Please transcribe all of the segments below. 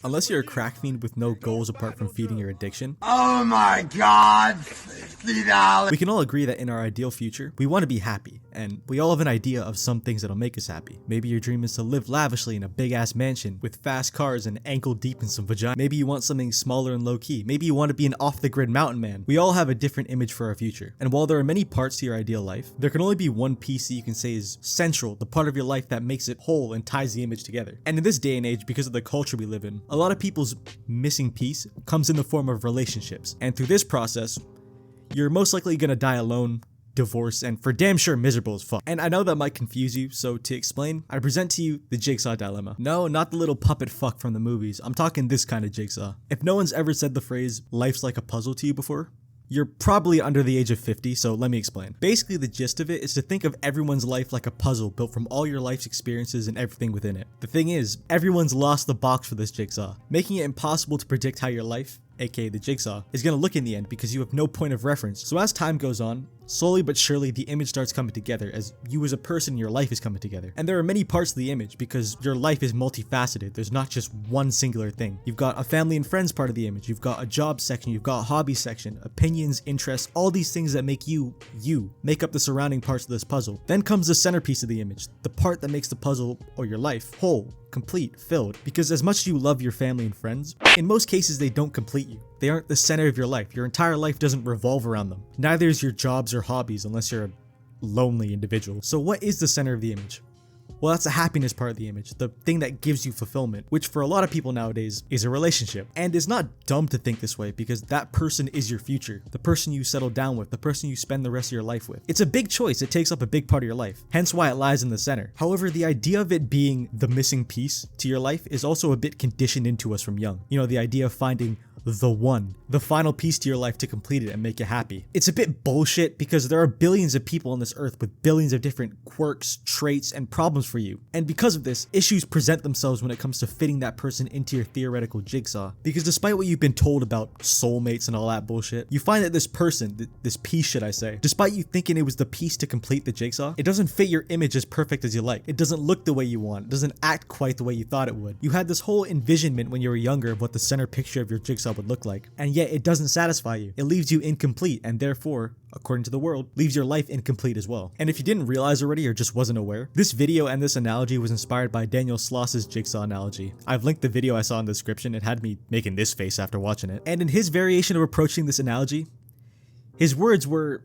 Unless you're a crack fiend with no goals apart from feeding your addiction. Oh my god, $50. We can all agree that in our ideal future, we want to be happy, and we all have an idea of some things that'll make us happy. Maybe your dream is to live lavishly in a big ass mansion with fast cars and ankle deep in some vagina. Maybe you want something smaller and low key. Maybe you want to be an off the grid mountain man. We all have a different image for our future. And while there are many parts to your ideal life, there can only be one piece that you can say is central, the part of your life that makes it whole and ties the image together. And in this day and age, because of the culture we live in, a lot of people's missing piece comes in the form of relationships. And through this process, you're most likely gonna die alone, divorced, and for damn sure miserable as fuck. And I know that might confuse you, so to explain, I present to you the jigsaw dilemma. No, not the little puppet fuck from the movies. I'm talking this kind of jigsaw. If no one's ever said the phrase, life's like a puzzle to you before, you're probably under the age of 50, so let me explain. Basically, the gist of it is to think of everyone's life like a puzzle built from all your life's experiences and everything within it. The thing is, everyone's lost the box for this jigsaw, making it impossible to predict how your life, aka the jigsaw, is gonna look in the end because you have no point of reference. So as time goes on, slowly but surely the image starts coming together as you as a person in your life is coming together. And there are many parts of the image because your life is multifaceted. There's not just one singular thing. You've got a family and friends part of the image. You've got a job section. You've got a hobby section, opinions, interests, all these things that make you make up the surrounding parts of this puzzle. Then comes the centerpiece of the image, the part that makes the puzzle or your life whole, complete, filled. Because as much as you love your family and friends, in most cases they don't complete you. They aren't the center of your life. Your entire life doesn't revolve around them. Neither is your jobs or hobbies unless you're a lonely individual. So what is the center of the image? Well, that's the happiness part of the image, the thing that gives you fulfillment, which for a lot of people nowadays is a relationship. And it's not dumb to think this way because that person is your future, the person you settle down with, the person you spend the rest of your life with. It's a big choice. It takes up a big part of your life, hence why it lies in the center. However, the idea of it being the missing piece to your life is also a bit conditioned into us from young. You know, the idea of finding the one, the final piece to your life to complete it and make you happy. It's a bit bullshit because there are billions of people on this earth with billions of different quirks, traits, and problems for you. And because of this, issues present themselves when it comes to fitting that person into your theoretical jigsaw. Because despite what you've been told about soulmates and all that bullshit, you find that this person, this piece should I say, despite you thinking it was the piece to complete the jigsaw, it doesn't fit your image as perfect as you like. It doesn't look the way you want. It doesn't act quite the way you thought it would. You had this whole envisionment when you were younger of what the center picture of your jigsaw would look like, and yet it doesn't satisfy you. It leaves you incomplete and therefore, according to the world, leaves your life incomplete as well. And if you didn't realize already or just wasn't aware, this video and this analogy was inspired by Daniel Sloss's jigsaw analogy. I've linked the video I saw in the description. It had me making this face after watching it. And in his variation of approaching this analogy, his words were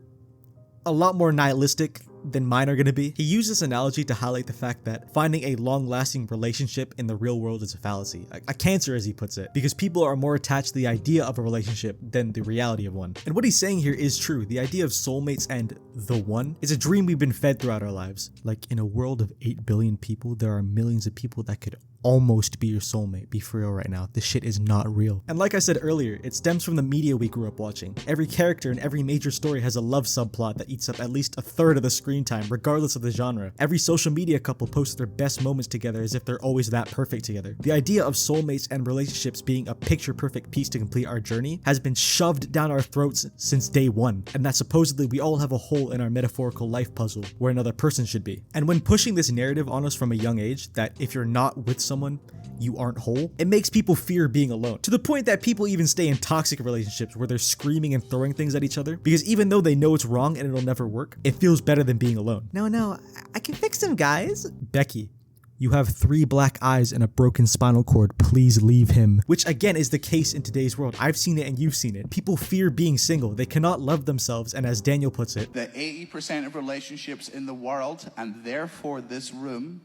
a lot more nihilistic than mine are going to be. He used this analogy to highlight the fact that finding a long-lasting relationship in the real world is a fallacy, a cancer as he puts it, because people are more attached to the idea of a relationship than the reality of one. And what he's saying here is true. The idea of soulmates and the one is a dream we've been fed throughout our lives. Like in a world of 8 billion people, there are millions of people that could almost be your soulmate. Be for real right now. This shit is not real. And like I said earlier, it stems from the media we grew up watching. Every character in every major story has a love subplot that eats up at least a third of the screen time, regardless of the genre. Every social media couple posts their best moments together as if they're always that perfect together. The idea of soulmates and relationships being a picture-perfect piece to complete our journey has been shoved down our throats since day one, and that supposedly we all have a hole in our metaphorical life puzzle where another person should be. And when pushing this narrative on us from a young age, that if you're not with someone, you aren't whole, it makes people fear being alone. To the point that people even stay in toxic relationships where they're screaming and throwing things at each other because even though they know it's wrong and it'll never work, it feels better than being alone. No, I can fix him, guys. Becky, you have 3 black eyes and a broken spinal cord. Please leave him. Which again is the case in today's world. I've seen it and you've seen it. People fear being single. They cannot love themselves, and as Daniel puts it, the 80% of relationships in the world, and therefore this room,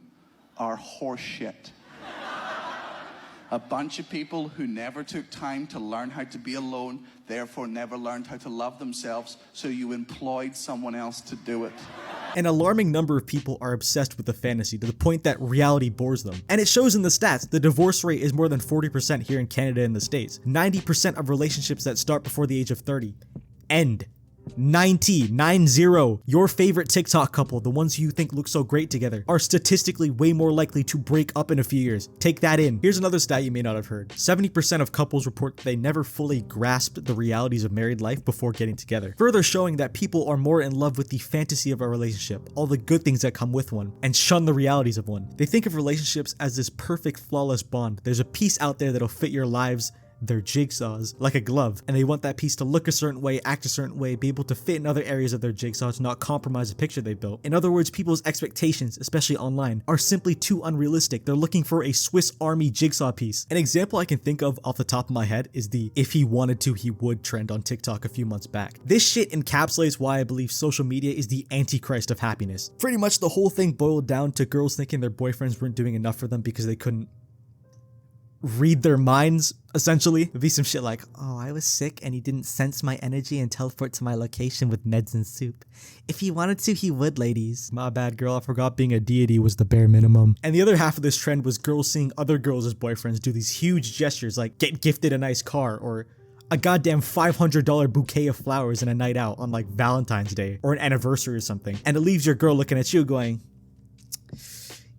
are horseshit. A bunch of people who never took time to learn how to be alone, therefore never learned how to love themselves, so you employed someone else to do it. An alarming number of people are obsessed with the fantasy to the point that reality bores them. And it shows in the stats. The divorce rate is more than 40% here in Canada and the States. 90% of relationships that start before the age of 30 end 90, your favorite TikTok couple, the ones you think look so great together, are statistically way more likely to break up in a few years. Take that in. Here's another stat you may not have heard. 70% of couples report they never fully grasped the realities of married life before getting together, further showing that people are more in love with the fantasy of a relationship, all the good things that come with one, and shun the realities of one. They think of relationships as this perfect, flawless bond. There's a piece out there that'll fit your lives, their jigsaws, like a glove, and they want that piece to look a certain way, act a certain way, be able to fit in other areas of their jigsaw to not compromise the picture they built. In other words, people's expectations, especially online, are simply too unrealistic. They're looking for a Swiss Army jigsaw piece. An example I can think of off the top of my head is the "if he wanted to, he would" trend on TikTok a few months back. This shit encapsulates why I believe social media is the antichrist of happiness. Pretty much the whole thing boiled down to girls thinking their boyfriends weren't doing enough for them because they couldn't read their minds, essentially. It'd be some shit like, "Oh, I was sick and he didn't sense my energy and teleport to my location with meds and soup. If he wanted to, he would, ladies." My bad, girl, I forgot being a deity was the bare minimum. And the other half of this trend was girls seeing other girls as boyfriends do these huge gestures like get gifted a nice car or a goddamn $500 bouquet of flowers in a night out on like Valentine's Day or an anniversary or something. And it leaves your girl looking at you going,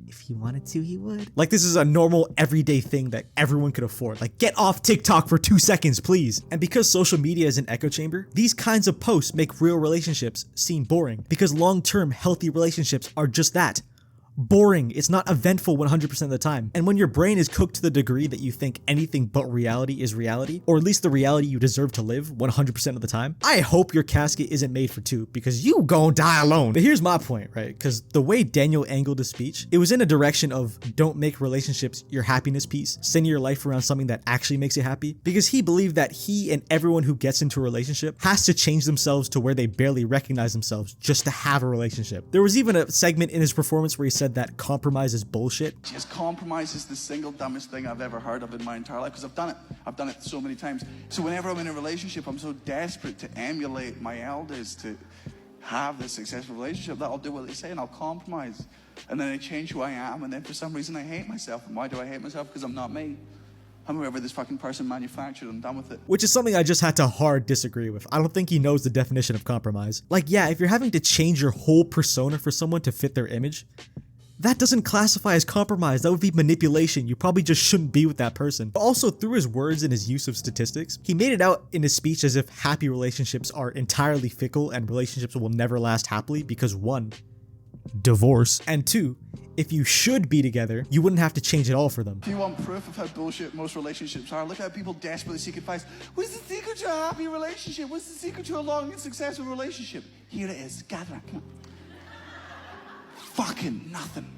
"If he wanted to, he would." Like this is a normal everyday thing that everyone could afford. Like, get off TikTok for 2 seconds, please. And because social media is an echo chamber, these kinds of posts make real relationships seem boring because long-term healthy relationships are just that. Boring. It's not eventful 100% of the time. And when your brain is cooked to the degree that you think anything but reality is reality, or at least the reality you deserve to live 100% of the time, I hope your casket isn't made for two because you gon' die alone. But here's my point, right? Because the way Daniel angled his speech, it was in a direction of don't make relationships your happiness piece, center your life around something that actually makes you happy, because he believed that he and everyone who gets into a relationship has to change themselves to where they barely recognize themselves just to have a relationship. There was even a segment in his performance where he said that compromise is bullshit. Just compromise is the single dumbest thing I've ever heard of in my entire life because I've done it. I've done it so many times. So whenever I'm in a relationship, I'm so desperate to emulate my elders, to have this successful relationship, that I'll do what they say and I'll compromise. And then I change who I am, and then for some reason I hate myself. And why do I hate myself? Because I'm not me. I'm whoever this fucking person manufactured. I'm done with it. Which is something I just had to hard disagree with. I don't think he knows the definition of compromise. Like, yeah, if you're having to change your whole persona for someone to fit their image, that doesn't classify as compromise. That would be manipulation. You probably just shouldn't be with that person. But also, through his words and his use of statistics, he made it out in his speech as if happy relationships are entirely fickle and relationships will never last happily because 1, divorce, and 2, if you should be together, you wouldn't have to change it all for them. If you want proof of how bullshit most relationships are, look at how people desperately seek advice. What's the secret to a happy relationship? What's the secret to a long and successful relationship? Here it is. Gather it. Come on. Fucking nothing.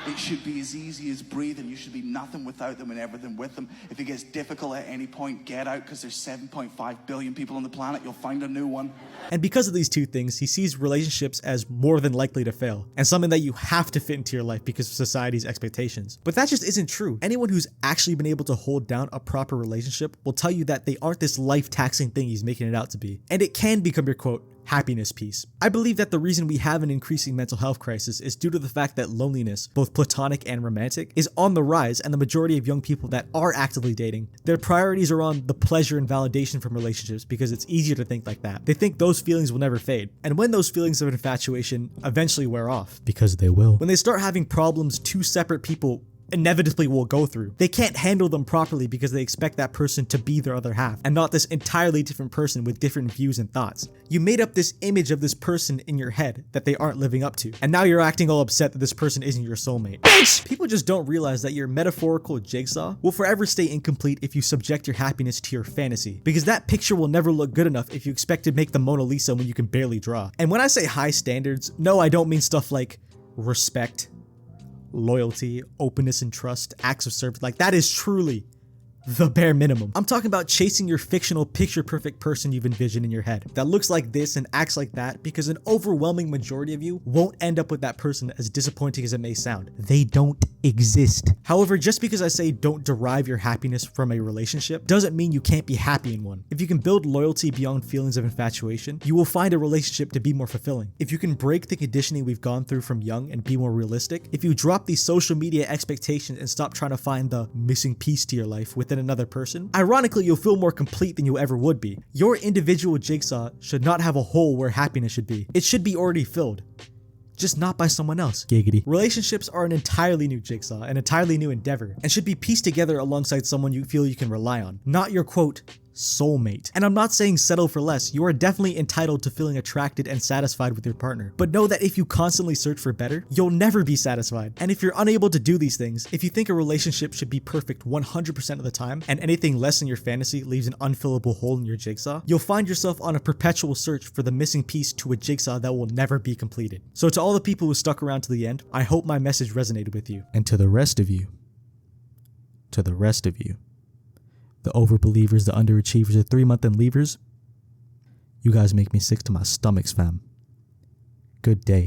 It should be as easy as breathing. You should be nothing without them and everything with them. If it gets difficult at any point, get out, because there's 7.5 billion people on the planet. You'll find a new one. And because of these two things, he sees relationships as more than likely to fail, and something that you have to fit into your life because of society's expectations. But that just isn't true. Anyone who's actually been able to hold down a proper relationship will tell you that they aren't this life-taxing thing he's making it out to be. And it can become your, quote, happiness piece. I believe that the reason we have an increasing mental health crisis is due to the fact that loneliness, both platonic and romantic, is on the rise, and the majority of young people that are actively dating, their priorities are on the pleasure and validation from relationships because it's easier to think like that. They think those feelings will never fade. And when those feelings of infatuation eventually wear off, because they will, when they start having problems two separate people inevitably will go through, they can't handle them properly because they expect that person to be their other half and not this entirely different person with different views and thoughts. You made up this image of this person in your head that they aren't living up to, and now you're acting all upset that this person isn't your soulmate. Bitch! People just don't realize that your metaphorical jigsaw will forever stay incomplete if you subject your happiness to your fantasy, because that picture will never look good enough if you expect to make the Mona Lisa when you can barely draw. And when I say high standards, no, I don't mean stuff like respect, loyalty, openness and trust, acts of service. Like, that is truly the bare minimum. I'm talking about chasing your fictional picture-perfect person you've envisioned in your head that looks like this and acts like that, because an overwhelming majority of you won't end up with that person, as disappointing as it may sound. They don't exist. However, just because I say don't derive your happiness from a relationship doesn't mean you can't be happy in one. If you can build loyalty beyond feelings of infatuation, you will find a relationship to be more fulfilling. If you can break the conditioning we've gone through from young and be more realistic, if you drop these social media expectations and stop trying to find the missing piece to your life within than another person, ironically, you'll feel more complete than you ever would be. Your individual jigsaw should not have a hole where happiness should be. It should be already filled. Just not by someone else. Giggity. Relationships are an entirely new jigsaw, an entirely new endeavor, and should be pieced together alongside someone you feel you can rely on, not your quote, soulmate. And I'm not saying settle for less. You are definitely entitled to feeling attracted and satisfied with your partner. But know that if you constantly search for better, you'll never be satisfied. And if you're unable to do these things, if you think a relationship should be perfect 100% of the time, and anything less than your fantasy leaves an unfillable hole in your jigsaw, you'll find yourself on a perpetual search for the missing piece to a jigsaw that will never be completed. So to all the people who stuck around to the end, I hope my message resonated with you. And to the rest of you, the overbelievers, the underachievers, the 3-month-end leavers, you guys make me sick to my stomachs, fam. Good day.